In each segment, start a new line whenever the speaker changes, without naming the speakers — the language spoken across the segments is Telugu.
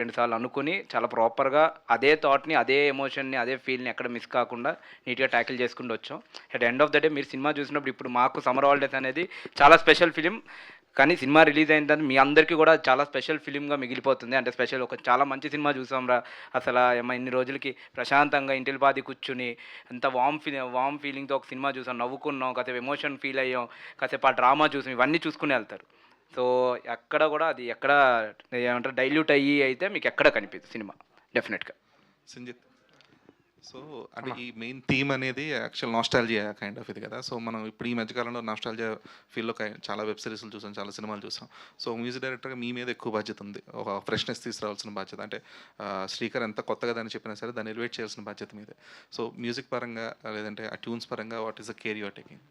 2 సార్లు అనుకుని చాలా ప్రాపర్‌గా అదే థాట్‌ని, అదే ఎమోషన్‌ని, అదే ఫీల్‌ని ఎక్కడ మిస్ కాకుండా నీట్‌గా టాకిల్ చేసుకుంటూ వచ్చాం. At end of the day మీరు సినిమా చూసినప్పుడు ఇప్పుడు మాకు సమ్మర్ హాలిడేస్ అనేది చాలా స్పెషల్ ఫిలిం. కానీ సినిమా రిలీజ్ అయిన తర్వాత మీ అందరికీ కూడా చాలా స్పెషల్ ఫిలింగా మిగిలిపోతుంది. అంటే స్పెషల్ ఒక చాలా మంచి సినిమా చూసాంరా అసలా ఏమ ఇన్ని రోజులకి ప్రశాంతంగా ఇంటిల్లిపాది కూర్చొని ఎంత వార్మ్ ఫీలింగ్‌తో ఒక సినిమా చూసాం. నవ్వుకున్నాం, కాసేపు ఎమోషన్ ఫీల్ అయ్యాం, కాసేపు ఆ డ్రామా చూసాం. ఇవన్నీ చూసుకునే ఎళ్తారు. సో, ఎక్కడ గూడా అది ఎక్కడ ఏమంటారు డైల్యూట్ అయ్యి అయితే మీకెక్కడ కనిపియదు సినిమా డెఫినెట్‌గా.
సంజిత్. సో అంటే
అన్న
ఈ మెయిన్ థీమ్ అనేది యాక్చువల్ నాస్టాల్జియా కైండ్ ఆఫ్ ఇది కదా. సో మనం ఇప్పుడు ఈ మధ్యకాలంలో నాస్టాల్జియా ఫీల్డ్లో చాలా వెబ్ సిరీస్లు చూసాం, చాలా సినిమాలు చూసాం. సో మ్యూజిక్ డైరెక్టర్గా మీ మీద ఎక్కువ బాధ్యత ఉంది, ఒక ఫ్రెష్నెస్ తీసుకురావాల్సిన బాధ్యత. అంటే శ్రీకర్ ఎంత కొత్తగా దాన్ని చెప్పినా సరే దాన్ని ఎలివేట్ చేయాల్సిన బాధ్యత మీదే. సో మ్యూజిక్ పరంగా లేదంటే ఆ ట్యూన్స్ పరంగా what is the care you're taking?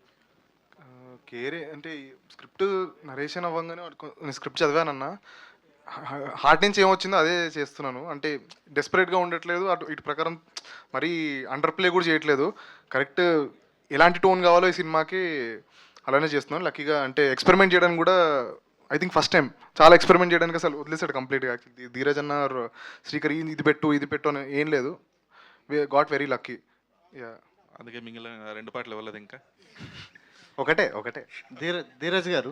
కేరే అంటే స్క్రిప్ట్ నరేషన్ అవ్వగానే నేను స్క్రిప్ట్ చదివానన్న హార్ట్ నుంచి ఏమొచ్చిందో అదే చేస్తున్నాను. అంటే డెస్పరేట్గా ఉండట్లేదు, అటు ఇటు ప్రకారం మరీ అండర్ ప్లే కూడా చేయట్లేదు. కరెక్ట్ ఎలాంటి టోన్ కావాలో ఈ సినిమాకి అలానే చేస్తున్నాను. లక్కీగా అంటే ఎక్స్పెరిమెంట్ చేయడానికి కూడా ఐ థింక్ ఫస్ట్ టైం చాలా ఎక్స్పెరిమెంట్ చేయడానికి అసలు వదిలేసాడు కంప్లీట్గా. యాక్చువల్లీ ధీరజ్ అన్న or శ్రీకర్ ఇది పెట్టు ఇది పెట్టు అని ఏం లేదు. Got very lucky. యా,
అందుకే మిగిలిన రెండు పాటలు ఇవ్వలేదు ఇంకా.
ఒకటే ఒకటే
ధీరజ్ గారు,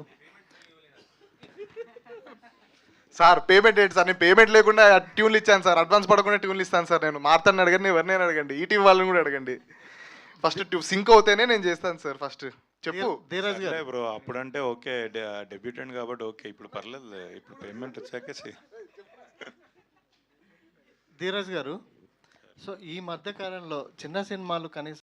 సార్ పేమెంట్ ఏంటి సార్? నేను పేమెంట్ లేకుండా ట్యూన్లు ఇచ్చాను సార్, అడ్వాన్స్ పడకుండా ట్యూన్లు ఇస్తాను సార్. నేను మార్తాన్ని అడగండి, ఎవరినైనా అడగండి, ఈటీవీ వాళ్ళని కూడా అడగండి. ఫస్ట్ సింక్ అవుతేనే నేను చేస్తాను సార్. ఫస్ట్ చెప్పు.
ధీరజ్ గారు,
బ్రో అప్పుడంటే ఓకే, డెబ్యూటెంట్ కాబట్టి ఓకే, ఇప్పుడు పర్లేదు, ఇప్పుడు పేమెంట్ వచ్చాకే
ధీరజ్ గారు. సో ఈ మధ్య కాలంలో చిన్న సినిమాలు కనీసం